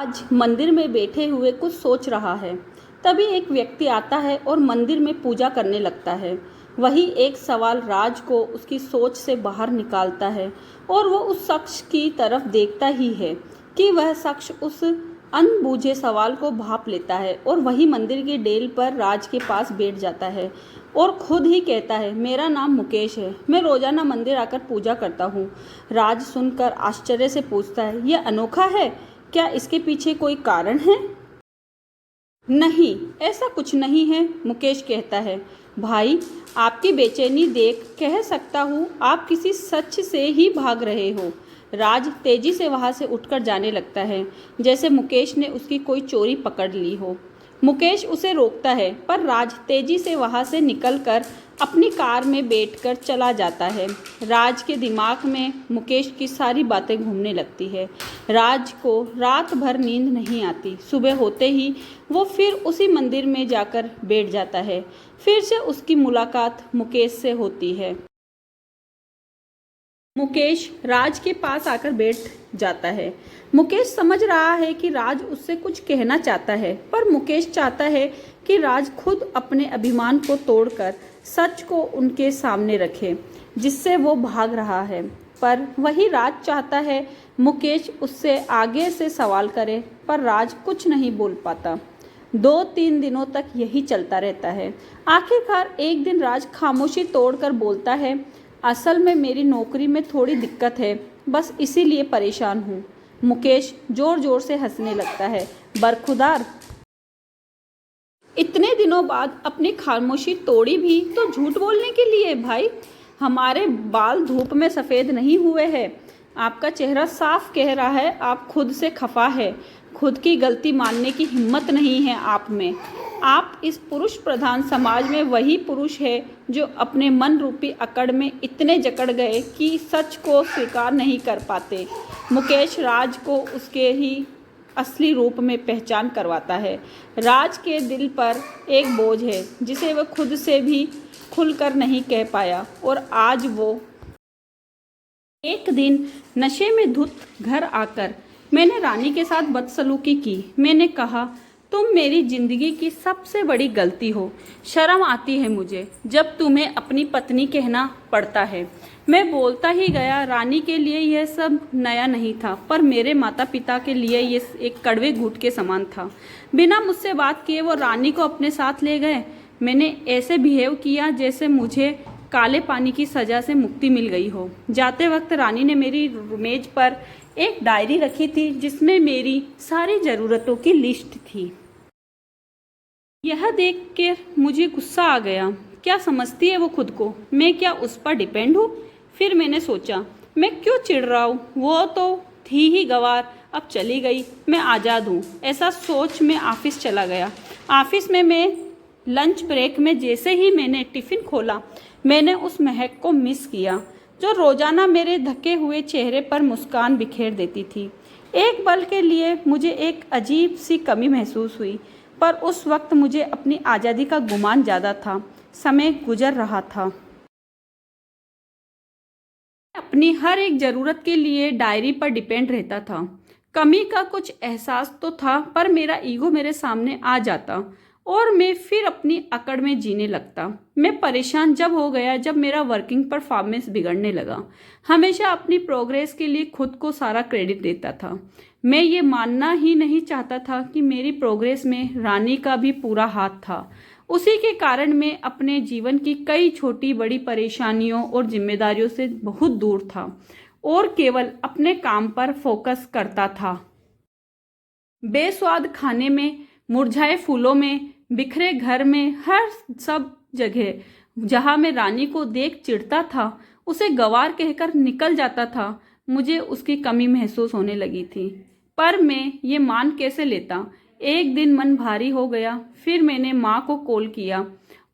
आज मंदिर में बैठे हुए कुछ सोच रहा है। तभी एक व्यक्ति आता है और मंदिर में पूजा करने लगता है। वही एक सवाल राज को उसकी सोच से बाहर निकालता है और वो उस शख्स की तरफ देखता ही है कि वह शख्स उस अनबूझे सवाल को भांप लेता है और वही मंदिर की डेल पर राज के पास बैठ जाता है और खुद ही कहता है, मेरा नाम मुकेश है, मैं रोजाना मंदिर आकर पूजा करता हूँ। राज सुनकर आश्चर्य से पूछता है, यह अनोखा है, क्या इसके पीछे कोई कारण है? नहीं, ऐसा कुछ नहीं है, मुकेश कहता है। भाई, आपकी बेचैनी देख कह सकता हूँ आप किसी सच से ही भाग रहे हो। राज तेजी से वहां से उठकर जाने लगता है, जैसे मुकेश ने उसकी कोई चोरी पकड़ ली हो। मुकेश उसे रोकता है, पर राज तेजी से वहां से निकलकर अपनी कार में बैठकर चला जाता है। राज के दिमाग में मुकेश की सारी बातें घूमने लगती है। राज को रात भर नींद नहीं आती। सुबह होते ही वो फिर उसी मंदिर में जाकर बैठ जाता है। फिर से उसकी मुलाकात मुकेश से होती है। मुकेश राज के पास आकर बैठ जाता है। मुकेश समझ रहा है कि राज उससे कुछ कहना चाहता है, पर मुकेश चाहता है कि राज खुद अपने अभिमान को तोड़कर सच को उनके सामने रखे, जिससे वो भाग रहा है। पर वही राज चाहता है मुकेश उससे आगे से सवाल करे, पर राज कुछ नहीं बोल पाता। 2-3 दिनों तक यही चलता रहता है। आखिरकार एक दिन राज खामोशी तोड़कर बोलता है, असल में मेरी नौकरी में थोड़ी दिक्कत है, बस इसीलिए परेशान हूँ। मुकेश जोर जोर से हंसने लगता है। बरखुदार, इतने दिनों बाद अपनी खामोशी तोड़ी भी तो झूठ बोलने के लिए? भाई, हमारे बाल धूप में सफ़ेद नहीं हुए हैं। आपका चेहरा साफ कह रहा है आप खुद से खफा है। खुद की गलती मानने की हिम्मत नहीं है आप में। आप इस पुरुष प्रधान समाज में वही पुरुष है जो अपने मन रूपी अकड़ में इतने जकड़ गए कि सच को स्वीकार नहीं कर पाते। मुकेश राज को उसके ही असली रूप में पहचान करवाता है। राज के दिल पर एक बोझ है जिसे वह खुद से भी खुलकर नहीं कह पाया, और आज वो एक दिन नशे में धुत घर आकर मैंने रानी के साथ बदसलूकी की। मैंने कहा, तुम मेरी जिंदगी की सबसे बड़ी गलती हो। शर्म आती है मुझे जब तुम्हें अपनी पत्नी कहना पड़ता है। मैं बोलता ही गया। रानी के लिए यह सब नया नहीं था, पर मेरे माता पिता के लिए ये एक कड़वे घूंट के समान था। बिना मुझसे बात किए वो रानी को अपने साथ ले गए। मैंने ऐसे बिहेव किया जैसे मुझे काले पानी की सजा से मुक्ति मिल गई हो। जाते वक्त रानी ने मेरी मेज पर एक डायरी रखी थी जिसमें मेरी सारी ज़रूरतों की लिस्ट थी। यह देख कर मुझे गुस्सा आ गया। क्या समझती है वो खुद को? मैं क्या उस पर डिपेंड हूँ? फिर मैंने सोचा, मैं क्यों चिढ़ रहा हूँ, वो तो थी ही गवार, अब चली गई, मैं आज़ाद हूँ। ऐसा सोच मैं ऑफिस चला गया। ऑफिस में मैं लंच ब्रेक में जैसे ही मैंने टिफ़िन खोला, मैंने उस महक को मिस किया जो रोज़ाना मेरे धके हुए चेहरे पर मुस्कान बिखेर देती थी। एक पल के लिए मुझे एक अजीब सी कमी महसूस हुई, पर उस वक्त मुझे अपनी आज़ादी का गुमान ज़्यादा था। समय गुजर रहा था। अपनी हर एक ज़रूरत के लिए डायरी पर डिपेंड रहता था। कमी का कुछ एहसास तो था, पर मेरा ईगो मेरे सामने आ जाता और मैं फिर अपनी अकड़ में जीने लगता। मैं परेशान जब हो गया जब मेरा वर्किंग परफॉर्मेंस बिगड़ने लगा। हमेशा अपनी प्रोग्रेस के लिए खुद को सारा क्रेडिट देता था। मैं ये मानना ही नहीं चाहता था कि मेरी प्रोग्रेस में रानी का भी पूरा हाथ था। उसी के कारण मैं अपने जीवन की कई छोटी बड़ी परेशानियों और जिम्मेदारियों से बहुत दूर था और केवल अपने काम पर फोकस करता था। बेस्वाद खाने में, मुरझाए फूलों में, बिखरे घर में, हर सब जगह जहां मैं रानी को देख चिढ़ता था, उसे गवार कहकर निकल जाता था, मुझे उसकी कमी महसूस होने लगी थी। पर मैं ये मान कैसे लेता? एक दिन मन भारी हो गया। फिर मैंने माँ को कॉल किया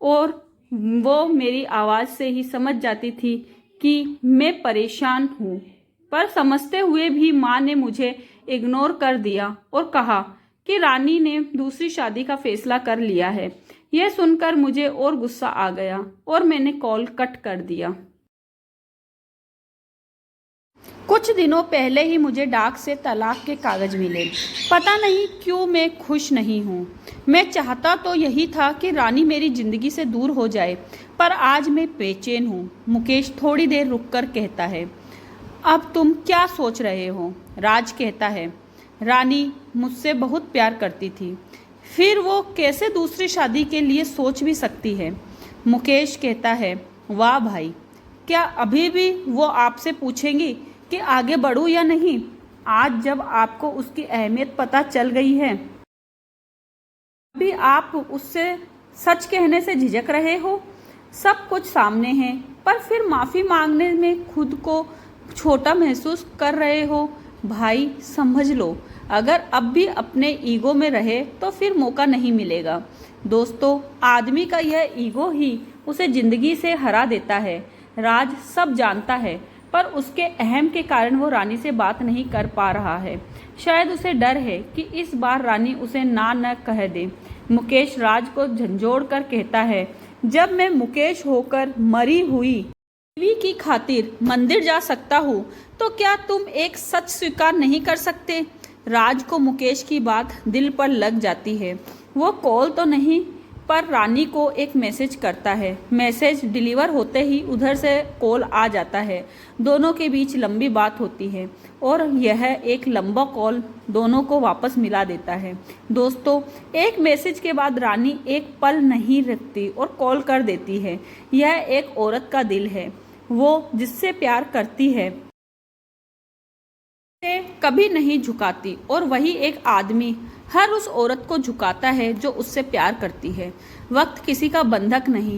और वो मेरी आवाज़ से ही समझ जाती थी कि मैं परेशान हूँ। पर समझते हुए भी माँ ने मुझे इग्नोर कर दिया और कहा कि रानी ने दूसरी शादी का फैसला कर लिया है। यह सुनकर मुझे और गुस्सा आ गया और मैंने कॉल कट कर दिया। कुछ दिनों पहले ही मुझे डाक से तलाक के कागज़ मिले। पता नहीं क्यों मैं खुश नहीं हूँ। मैं चाहता तो यही था कि रानी मेरी ज़िंदगी से दूर हो जाए, पर आज मैं बेचैन हूँ। मुकेश थोड़ी देर रुककर कहता है, अब तुम क्या सोच रहे हो? राज कहता है, रानी मुझसे बहुत प्यार करती थी, फिर वो कैसे दूसरी शादी के लिए सोच भी सकती है? मुकेश कहता है, वाह भाई, क्या अभी भी वो आपसे पूछेंगी कि आगे बढ़ूं या नहीं? आज जब आपको उसकी अहमियत पता चल गई है, अभी आप उससे सच कहने से झिझक रहे हो। सब कुछ सामने है, पर फिर माफ़ी मांगने में खुद को छोटा महसूस कर रहे हो। भाई समझ लो, अगर अब भी अपने ईगो में रहे तो फिर मौका नहीं मिलेगा। दोस्तों, आदमी का यह ईगो ही उसे ज़िंदगी से हरा देता है। राज सब जानता है, पर उसके अहम के कारण वो रानी से बात नहीं कर पा रहा है। शायद उसे डर है कि इस बार रानी उसे ना न कह दे। मुकेश राज को झंझोड़ कर कहता है, जब मैं मुकेश होकर मरी हुई बीवी की खातिर मंदिर जा सकता हूँ, तो क्या तुम एक सच स्वीकार नहीं कर सकते? राज को मुकेश की बात दिल पर लग जाती है। वो कॉल तो नहीं, पर रानी को एक मैसेज करता है। मैसेज डिलीवर होते ही उधर से कॉल आ जाता है। दोनों के बीच लंबी बात होती है और यह एक लंबा कॉल दोनों को वापस मिला देता है। दोस्तों, एक मैसेज के बाद रानी एक पल नहीं रखती और कॉल कर देती है। यह एक औरत का दिल है, वो जिससे प्यार करती है से कभी नहीं झुकाती, और वही एक आदमी हर उस औरत को झुकाता है जो उससे प्यार करती है। वक्त किसी का बंधक नहीं।